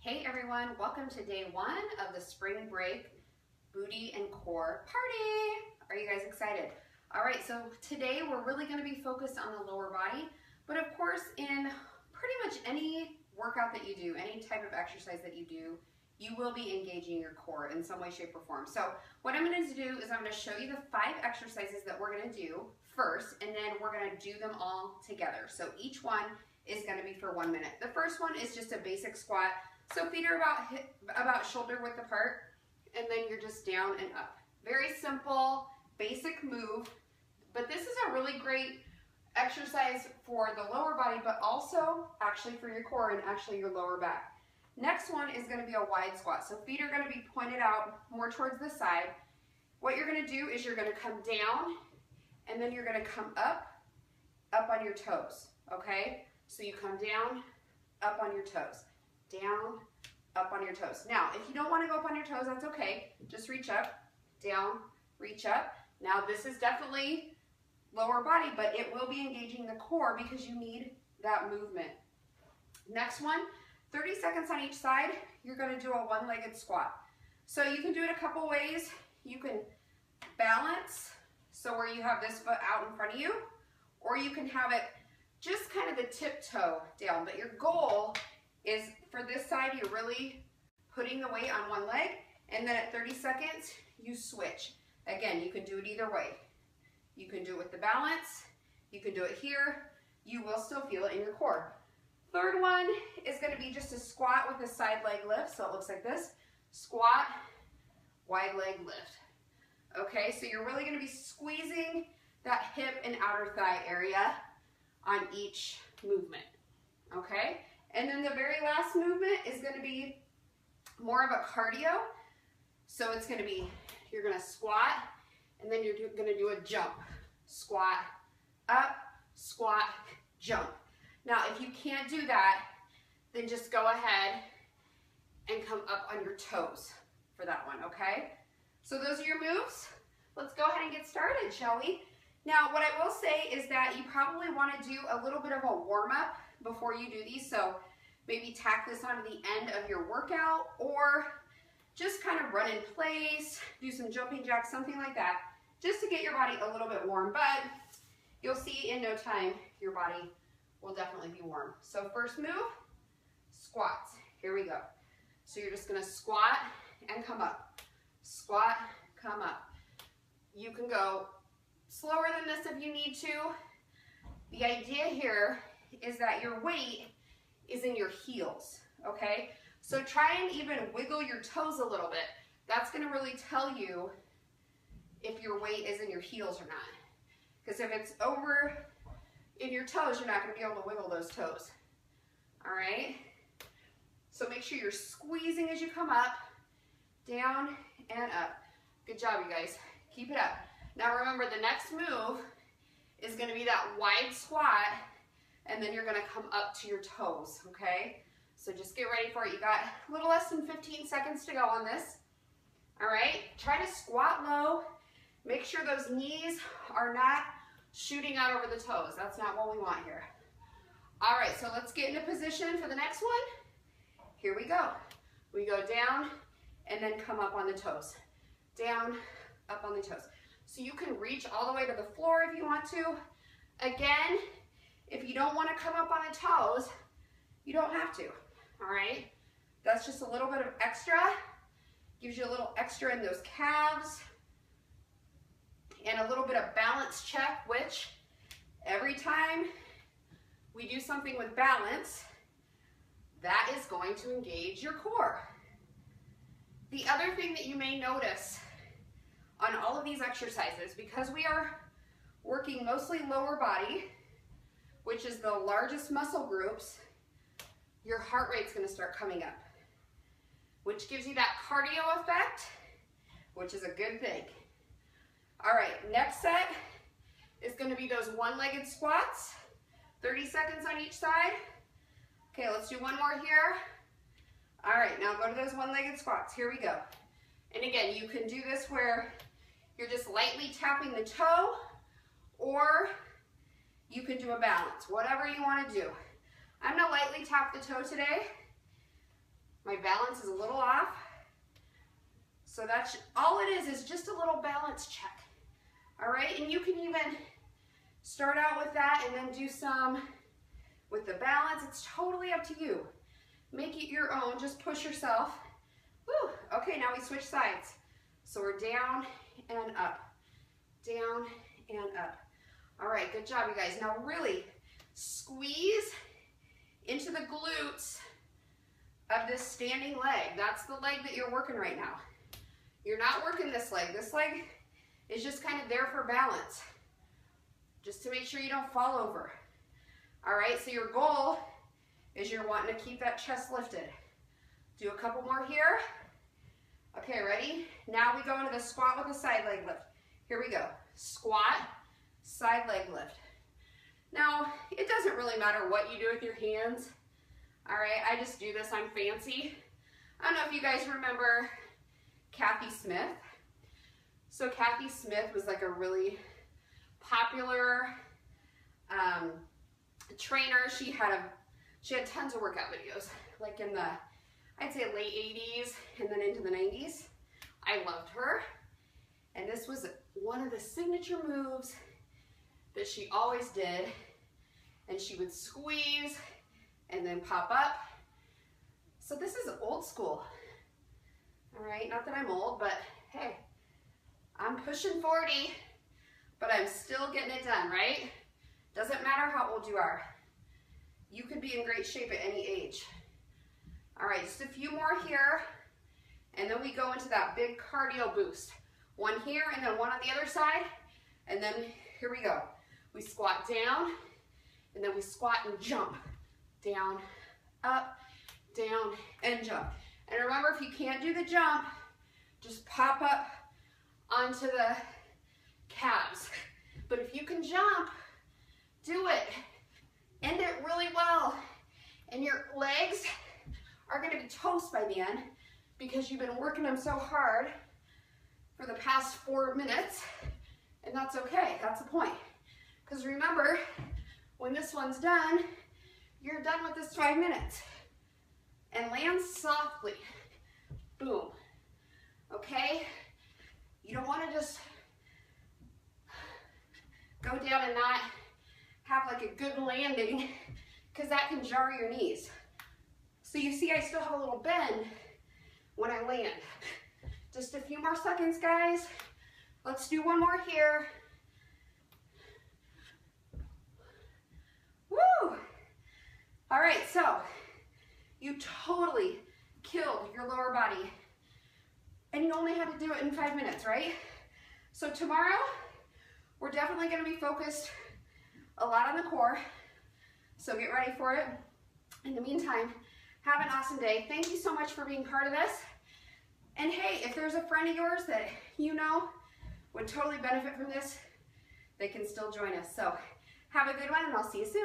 Hey everyone, welcome to day one of the spring break booty and core party. Are you guys excited? All right, so today we're really gonna be focused on the lower body, but of course in pretty much any workout that you do, any type of exercise that you do, you will be engaging your core in some way, shape, or form. So what I'm gonna do is I'm gonna show you the 5 exercises that we're gonna do first, and then we're gonna do them all together. So each one is gonna be for 1 minute. The first one is just a basic squat. So feet are about shoulder width apart, and then you're just down and up. Very simple, basic move, but this is a really great exercise for the lower body, but also actually for your core and actually your lower back. Next one is gonna be a wide squat. So feet are gonna be pointed out more towards the side. What you're gonna do is you're gonna come down, and then you're gonna come up on your toes, okay? So you come down, up on your toes. Down, up on your toes. Now, if you don't want to go up on your toes, that's okay. Just reach up, down, reach up. Now, this is definitely lower body, but it will be engaging the core because you need that movement. Next one, 30 seconds on each side. You're going to do a one-legged squat. So you can do it a couple ways. You can balance, so where you have this foot out in front of you, or you can have it just kind of the tiptoe down, but your goal is for this side, you're really putting the weight on one leg, and then at 30 seconds, you switch. Again, you can do it either way. You can do it with the balance, you can do it here, you will still feel it in your core. Third one is gonna be just a squat with a side leg lift, so it looks like this. Squat, wide leg lift. Okay, so you're really gonna be squeezing that hip and outer thigh area on each movement, okay? And then the very last movement is going to be more of a cardio. So it's going to be, you're going to squat, and then you're going to do a jump. Squat, up, squat, jump. Now, if you can't do that, then just go ahead and come up on your toes for that one, okay? So those are your moves. Let's go ahead and get started, shall we? Now, what I will say is that you probably want to do a little bit of a warm-up before you do these, so maybe tack this onto the end of your workout, or just kind of run in place, do some jumping jacks, something like that, just to get your body a little bit warm. But you'll see in no time, your body will definitely be warm. So first move, squats. Here we go. So you're just gonna squat and come up. Squat, come up. You can go slower than this if you need to. The idea here is that your weight is in your heels, okay? So try and even wiggle your toes a little bit. That's gonna really tell you if your weight is in your heels or not. Because if it's over in your toes, you're not gonna be able to wiggle those toes, all right? So make sure you're squeezing as you come up, down and up. Good job, you guys. Keep it up. Now remember, the next move is gonna be that wide squat, and then you're gonna come up to your toes, okay? So just get ready for it. You got a little less than 15 seconds to go on this. All right, try to squat low. Make sure those knees are not shooting out over the toes. That's not what we want here. All right, so let's get into position for the next one. Here we go. We go down and then come up on the toes. Down, up on the toes. So you can reach all the way to the floor if you want to. Again, if you don't want to come up on the toes, you don't have to, all right? That's just a little bit of extra. Gives you a little extra in those calves. And a little bit of balance check, which every time we do something with balance, that is going to engage your core. The other thing that you may notice on all of these exercises, because we are working mostly lower body, which is the largest muscle groups, your heart rate's gonna start coming up, which gives you that cardio effect, which is a good thing. All right, next set is gonna be those one-legged squats, 30 seconds on each side. Okay, let's do one more here. All right, now go to those one-legged squats. Here we go. And again, you can do this where you're just lightly tapping the toe, or you can do a balance, whatever you want to do. I'm going to lightly tap the toe today. My balance is a little off. So that's all it is just a little balance check. All right, and you can even start out with that and then do some with the balance. It's totally up to you. Make it your own, just push yourself. Woo. Okay, now we switch sides. So we're down and up, down and up. All right, good job, you guys. Now really squeeze into the glutes of this standing leg. That's the leg that you're working right now. You're not working this leg. This leg is just kind of there for balance, just to make sure you don't fall over. All right, so your goal is you're wanting to keep that chest lifted. Do a couple more here. Okay, ready? Now we go into the squat with a side leg lift. Here we go. Squat, side leg lift. Now, it doesn't really matter what you do with your hands. All right, I just do this, I'm fancy. I don't know if you guys remember Kathy Smith. So Kathy Smith was like a really popular trainer. She had tons of workout videos, like in the, I'd say late 80s and then into the 90s. I loved her. And this was one of the signature moves that she always did. And she would squeeze and then pop up. So this is old school. All right, not that I'm old, but hey, I'm pushing 40, but I'm still getting it done, right? Doesn't matter how old you are. You could be in great shape at any age. All right, just a few more here, and then we go into that big cardio boost. One here and then one on the other side, and then here we go. We squat down, and then we squat and jump. Down, up, down, and jump. And remember, if you can't do the jump, just pop up onto the calves. But if you can jump, do it. End it really well. And your legs are gonna be toast by the end because you've been working them so hard for the past 4 minutes, and that's okay, that's the point. Because remember, when this one's done, you're done with this 5 minutes. And land softly, boom, okay? You don't wanna just go down and not have like a good landing, because that can jar your knees. So you see I still have a little bend when I land. Just a few more seconds, guys. Let's do one more here. Woo! All right, so you totally killed your lower body, and you only had to do it in 5 minutes, right? So tomorrow, we're definitely gonna be focused a lot on the core, so get ready for it. In the meantime, have an awesome day. Thank you so much for being part of this. And hey, if there's a friend of yours that you know would totally benefit from this, they can still join us. So have a good one, and I'll see you soon.